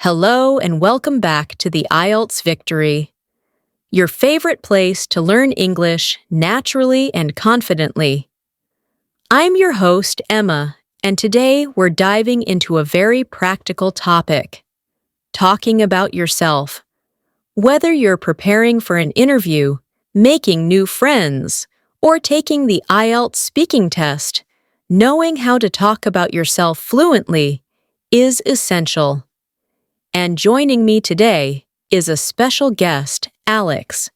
Hello and welcome back to the IELTS Victory, your favorite place to learn English naturally and confidently. I'm your host, Emma, and today we're diving into a very practical topic, talking about yourself. Whether you're preparing for an interview, making new friends, or taking the IELTS speaking test, knowing how to talk about yourself fluently is essential. And joining me today is a special guest, Alex.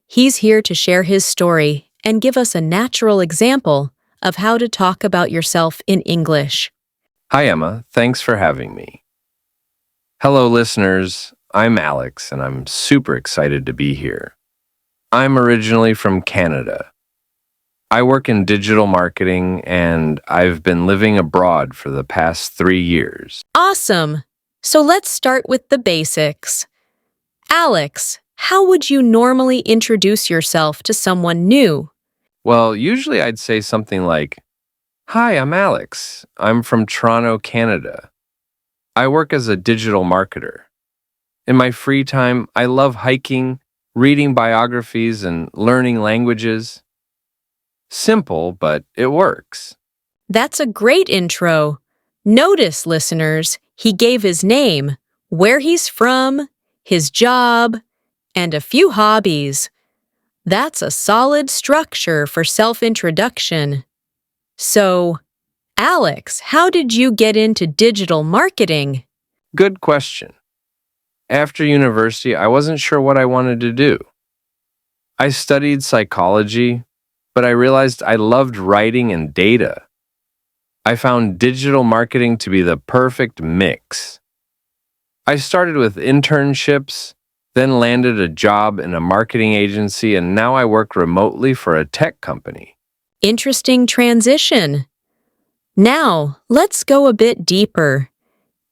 He's here to share his story and give us a natural example of how to talk about yourself in English. Hi, Emma. Thanks for having me. Hello, listeners. I'm Alex, and I'm super excited to be here. I'm originally from Canada. I work in digital marketing, and I've been living abroad for the past 3 years. Awesome! So let's start with the basics. Alex, how would you normally introduce yourself to someone new? Well, usually I'd say something like, "Hi, I'm Alex. I'm from Toronto, Canada. I work as a digital marketer. In my free time, I love hiking, reading biographies, and learning languages." Simple, but it works. That's a great intro. Notice, listeners, he gave his name, where he's from, his job, and a few hobbies. That's a solid structure for self-introduction. So, Alex, how did you get into digital marketing? Good question. After university, I wasn't sure what I wanted to do. I studied psychology, but I realized I loved writing and data. I found digital marketing to be the perfect mix. I started with internships, then landed a job in a marketing agency, and now I work remotely for a tech company. Interesting transition. Now, let's go a bit deeper.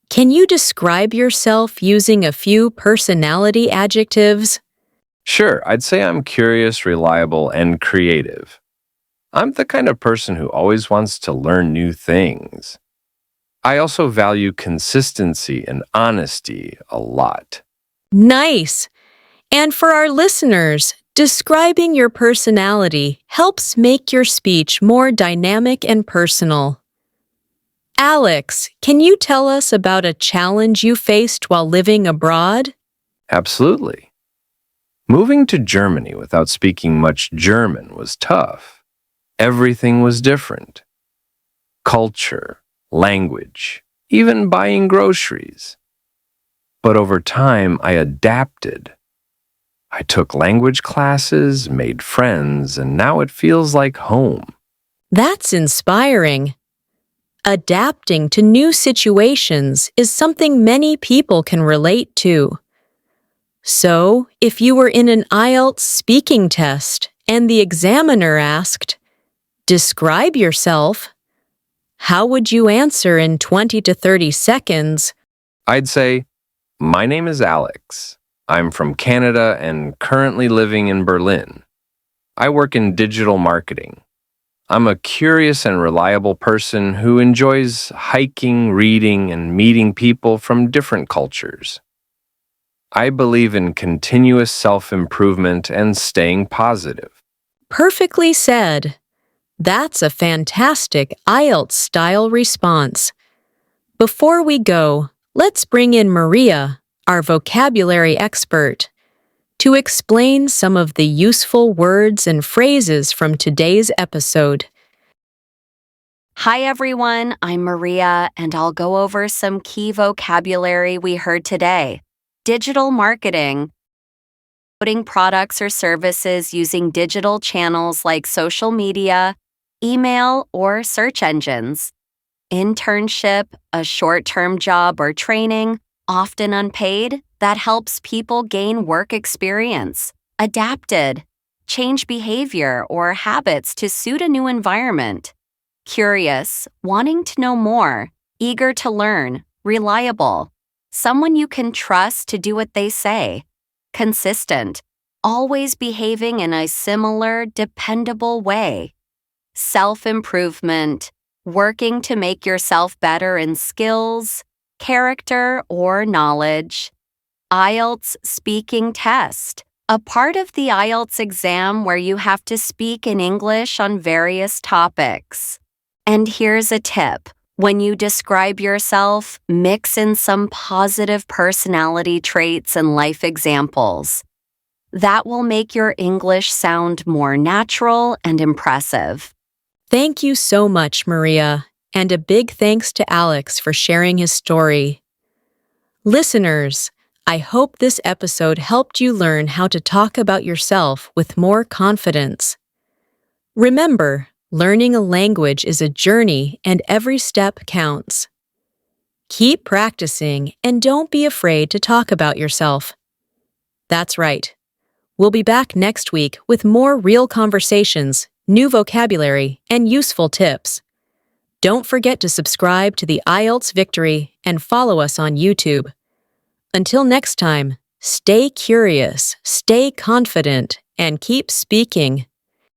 Can you describe yourself using a few personality adjectives? Sure, I'd say I'm curious, reliable, and creative. I'm the kind of person who always wants to learn new things. I also value consistency and honesty a lot. Nice! And for our listeners, describing your personality helps make your speech more dynamic and personal. Alex, can you tell us about a challenge you faced while living abroad? Absolutely. Moving to Germany without speaking much German was tough. Everything was different. Culture, language, even buying groceries. But over time, I adapted. I took language classes, made friends, and now it feels like home. That's inspiring. Adapting to new situations is something many people can relate to. So, if you were in an IELTS speaking test and the examiner asked, "Describe yourself," how would you answer in 20 to 30 seconds? I'd say, "My name is Alex. I'm from Canada and currently living in Berlin. I work in digital marketing. I'm a curious and reliable person who enjoys hiking, reading, and meeting people from different cultures. I believe in continuous self-improvement and staying positive." Perfectly said. That's a fantastic IELTS-style response. Before we go, let's bring in Maria, our vocabulary expert, to explain some of the useful words and phrases from today's episode. Hi everyone, I'm Maria, and I'll go over some key vocabulary we heard today. Digital marketing, promoting products or services using digital channels like social media, email, or search engines. Internship, a short-term job or training, often unpaid, that helps people gain work experience. Adapted, change behavior or habits to suit a new environment. Curious, wanting to know more, eager to learn, reliable, someone you can trust to do what they say. Consistent, always behaving in a similar, dependable way. Self-improvement, working to make yourself better in skills, character, or knowledge. IELTS speaking test, a part of the IELTS exam where you have to speak in English on various topics. And here's a tip. When you describe yourself, mix in some positive personality traits and life examples. That will make your English sound more natural and impressive. Thank you so much, Maria, and a big thanks to Alex for sharing his story. Listeners, I hope this episode helped you learn how to talk about yourself with more confidence. Remember, learning a language is a journey and every step counts. Keep practicing and don't be afraid to talk about yourself. That's right. We'll be back next week with more real conversations, new vocabulary, and useful tips. Don't forget to subscribe to the IELTS Victory and follow us on YouTube. Until next time, stay curious, stay confident, and keep speaking.